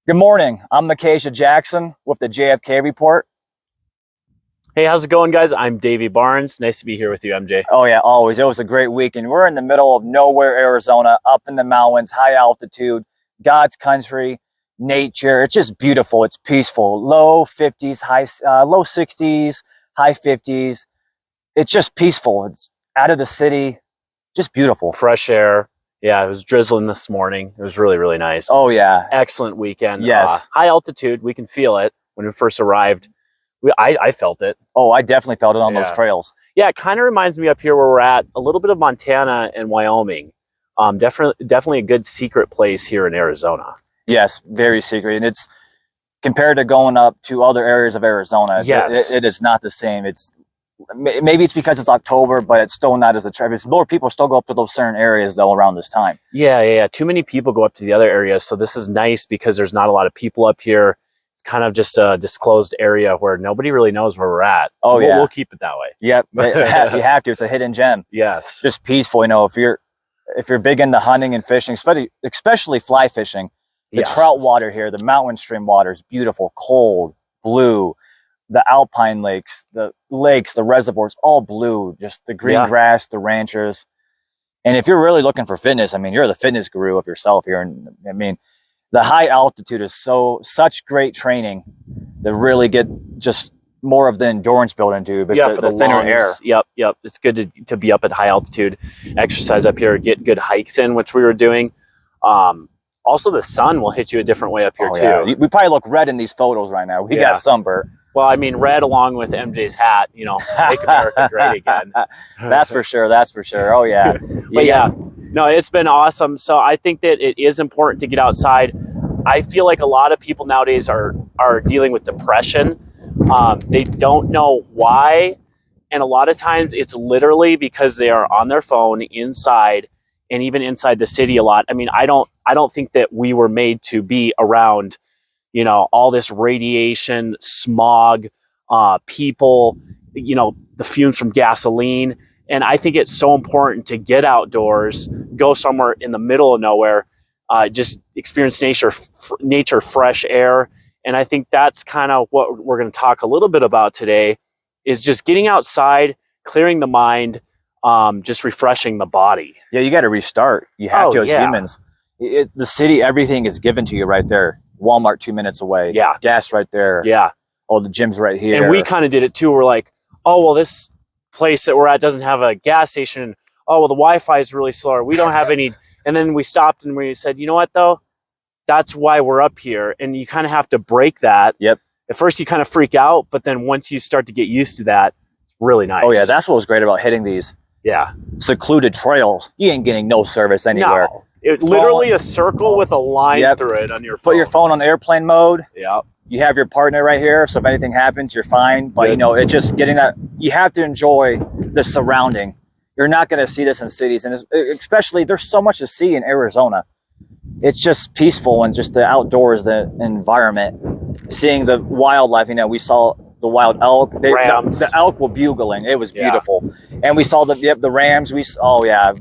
Good morning. I'm Micajah Jackson with the JFK Report. Hey, how's it going, guys? I'm Davy Barnes. Nice to be here with you, MJ. Oh yeah, always. It was a great weekend. We're in the middle of nowhere, Arizona, up in the mountains, high altitude, God's country, nature. It's just beautiful. It's peaceful. Low 50s, low 60s, high 50s. It's just peaceful. It's out of the city. Just beautiful. Fresh air. Yeah, it was drizzling this morning. It was really, really nice. Oh yeah. Excellent weekend. Yes. High altitude. We can feel it when we first arrived. I felt it. Oh, I definitely felt it on those trails. Yeah, it kind of reminds me up here where we're at, a little bit of Montana and Wyoming. Definitely a good secret place here in Arizona. Yes, very secret. And it's compared to going up to other areas of Arizona. Yes. It is not the same. Maybe it's because it's October, but it's still not as attractive. More people still go up to those certain areas though around this time. Yeah. Too many people go up to the other areas. So this is nice because there's not a lot of people up here. It's kind of just a disclosed area where nobody really knows where we're at. Oh, yeah. We'll keep it that way. Yep. You have to. It's a hidden gem. Yes. Just peaceful. You know, if you're big into hunting and fishing, especially fly fishing, the trout water here, the mountain stream water is beautiful, cold, blue. The alpine lakes, the reservoirs, all blue, just the green grass, the ranchers. And if you're really looking for fitness, I mean, you're the fitness guru of yourself here. And I mean, the high altitude is such great training that really get just more of the endurance built into the thinner air. Yep. It's good to be up at high altitude, exercise up here, get good hikes in, which we were doing. Also, the sun will hit you a different way up here too. Yeah. We probably look red in these photos right now. We got sunburnt. Well, I mean, red along with MJ's hat, you know, make America great again. That's for sure. That's for sure. Oh, yeah. But no, it's been awesome. So I think that it is important to get outside. I feel like a lot of people nowadays are dealing with depression. They don't know why. And a lot of times it's literally because they are on their phone inside and even inside the city a lot. I mean, I don't think that we were made to be around, you know, all this radiation, smog, people, you know, the fumes from gasoline. And I think it's so important to get outdoors, go somewhere in the middle of nowhere, just experience nature, fresh air. And I think that's kind of what we're going to talk a little bit about today, is just getting outside, clearing the mind, just refreshing the body. Yeah, you got to restart. You have to as humans. The city, everything is given to you right there. Walmart 2 minutes away. Yeah. Gas right there. Yeah. Oh, the gym's right here. And we kind of did it too. We're like, oh, well, this place that we're at doesn't have a gas station. Oh, well, the Wi-Fi is really slow. We don't have any. And then we stopped and we said, you know what, though? That's why we're up here. And you kind of have to break that. Yep. At first, you kind of freak out. But then once you start to get used to that, it's really nice. Oh, yeah. That's what was great about hitting these secluded trails. You ain't getting no service anywhere. No. It's literally a circle with a line through it on your phone. Put your phone on airplane mode. Yeah. You have your partner right here, so if anything happens, you're fine. But, you know, it's just getting that. You have to enjoy the surrounding. You're not going to see this in cities. And especially, there's so much to see in Arizona. It's just peaceful and just the outdoors, the environment. Seeing the wildlife, you know, we saw the wild elk. The elk were bugling. It was beautiful. And we saw the rams.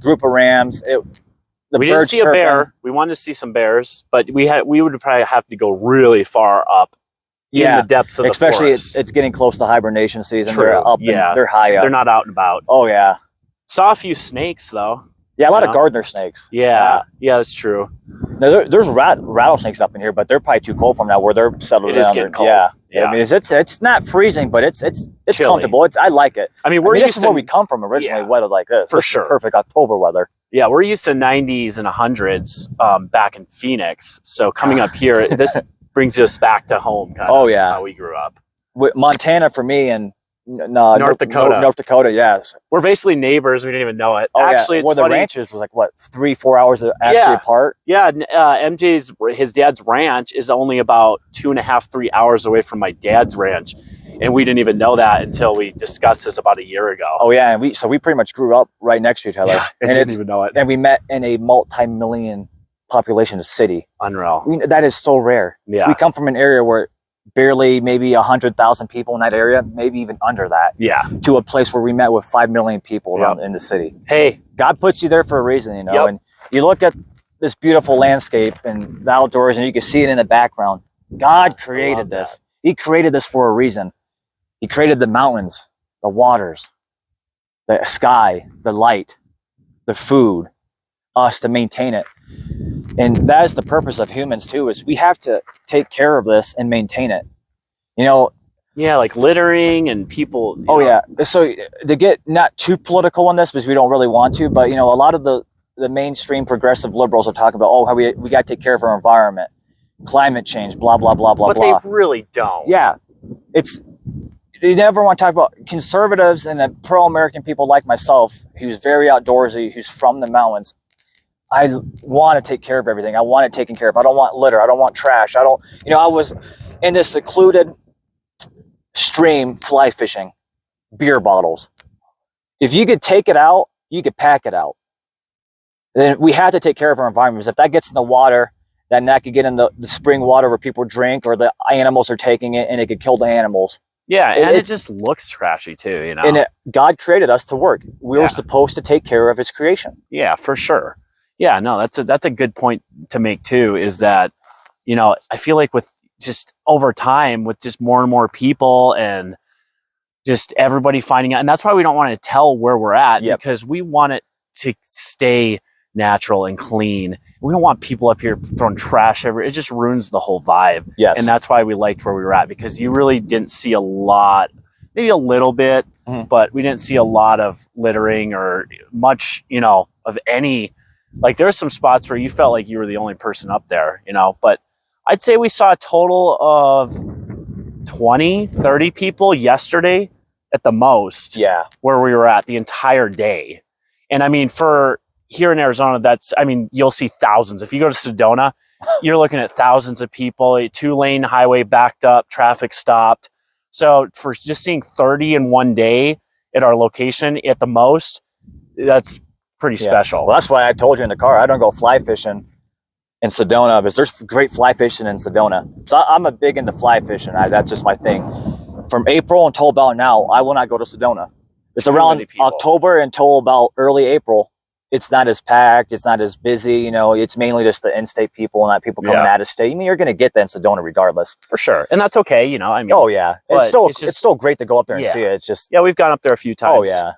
Group of rams. We didn't see a bear. We wanted to see some bears, but we would probably have to go really far up in the depths of the forest. Especially it's getting close to hibernation season. True. They're up. And they're high up. They're not out and about. Oh, yeah. Saw a few snakes, though. Yeah, a lot of gardener snakes. Yeah, that's true. Now, there's rattlesnakes up in here, but they're probably too cold for them now where they're settled down. It is getting cold. Yeah. I mean, it's not freezing, but it's comfortable. I like it. I mean, this is where we come from originally, weather like this. For sure. Perfect October weather. Yeah, we're used to 90s and 100s back in Phoenix. So coming up here, this brings us back to home. How we grew up. Montana for me and North Dakota. North Dakota, yes. We're basically neighbors. We didn't even know it. Oh, actually, it's the ranches was like, what, 3-4 hours apart? Yeah, his dad's ranch is only about 2.5-3 hours away from my dad's ranch. And we didn't even know that until we discussed this about a year ago. Oh, yeah. And we pretty much grew up right next to each other. Yeah, and didn't even know it. And we met in a multi-million population city. Unreal. That is so rare. Yeah. We come from an area where barely maybe 100,000 people in that area, maybe even under that. Yeah. To a place where we met with 5 million people around in the city. Hey. God puts you there for a reason, you know. And you look at this beautiful landscape and the outdoors, and you can see it in the background. God created this. He created this for a reason. He created the mountains, the waters, the sky, the light, the food, us to maintain it. And that is the purpose of humans too, is we have to take care of this and maintain it. You know, yeah, like littering and people. Oh yeah. So to get not too political on this, because we don't really want to, but you know, a lot of the mainstream progressive liberals are talking about, oh, how we got to take care of our environment, climate change, blah blah blah blah but blah. But they really don't. Yeah, they never want to talk about conservatives and pro-American people like myself, who's very outdoorsy, who's from the mountains. I want to take care of everything. I want it taken care of. I don't want litter. I don't want trash. I don't. You know, I was in this secluded stream fly fishing, beer bottles. If you could take it out, you could pack it out. Then we have to take care of our environment. Because if that gets in the water, then that could get in the spring water where people drink, or the animals are taking it, and it could kill the animals. Yeah, and it just looks trashy too, you know. And God created us to work. We were supposed to take care of His creation. Yeah, for sure. Yeah, no, that's a good point to make too. Is that, you know, I feel like with just over time, with just more and more people and just everybody finding out, and that's why we don't want to tell where we're at, because we want it to stay natural and clean. We don't want people up here throwing trash everywhere. It just ruins the whole vibe. Yes. And that's why we liked where we were at, because you really didn't see a lot, maybe a little bit, but we didn't see a lot of littering or much, you know, of any, like there's some spots where you felt like you were the only person up there, you know, but I'd say we saw a total of 20, 30 people yesterday at the most. Yeah. Where we were at the entire day. And I mean, for here in Arizona, you'll see thousands. If you go to Sedona, you're looking at thousands of people, a 2-lane highway backed up, traffic stopped. So for just seeing 30 in one day at our location at the most, that's pretty special. Well, that's why I told you in the car, I don't go fly fishing in Sedona, because there's great fly fishing in Sedona. So I'm a big into fly fishing. That's just my thing. From April until about now, I will not go to Sedona. It's around October until about early April. It's not as packed. It's not as busy. You know, it's mainly just the in-state people and not people coming out of state. I mean, you're going to get that in Sedona regardless. For sure. And that's okay, you know. I mean, oh, yeah. It's still great to go up there and see it. It's just... Yeah, we've gone up there a few times. Oh, yeah.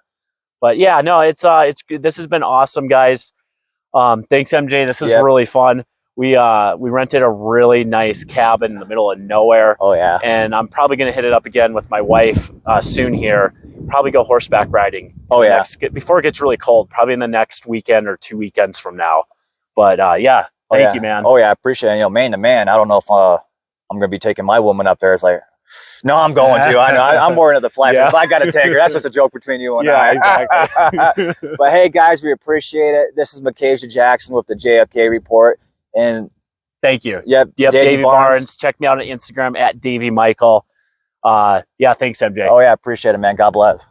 But yeah, no, it's this has been awesome, guys. Thanks, MJ. This is really fun. We rented a really nice cabin in the middle of nowhere. Oh yeah. And I'm probably gonna hit it up again with my wife soon here. Probably go horseback riding. Oh yeah. Before it gets really cold, probably in the next weekend or 2 weekends from now. But yeah, thank you, man. Oh yeah, I appreciate it. You know, man to man, I don't know if I'm gonna be taking my woman up there. It's like, no, I'm going to. I know. I'm more into the fly. But I got to take her. That's just a joke between you and I. Exactly. But hey, guys, we appreciate it. This is Micajah Jackson with the JFK Report. And thank you. Yep, Davy Barnes. Check me out on Instagram at Davy Michael. Yeah, thanks, MJ. Oh yeah, appreciate it, man. God bless.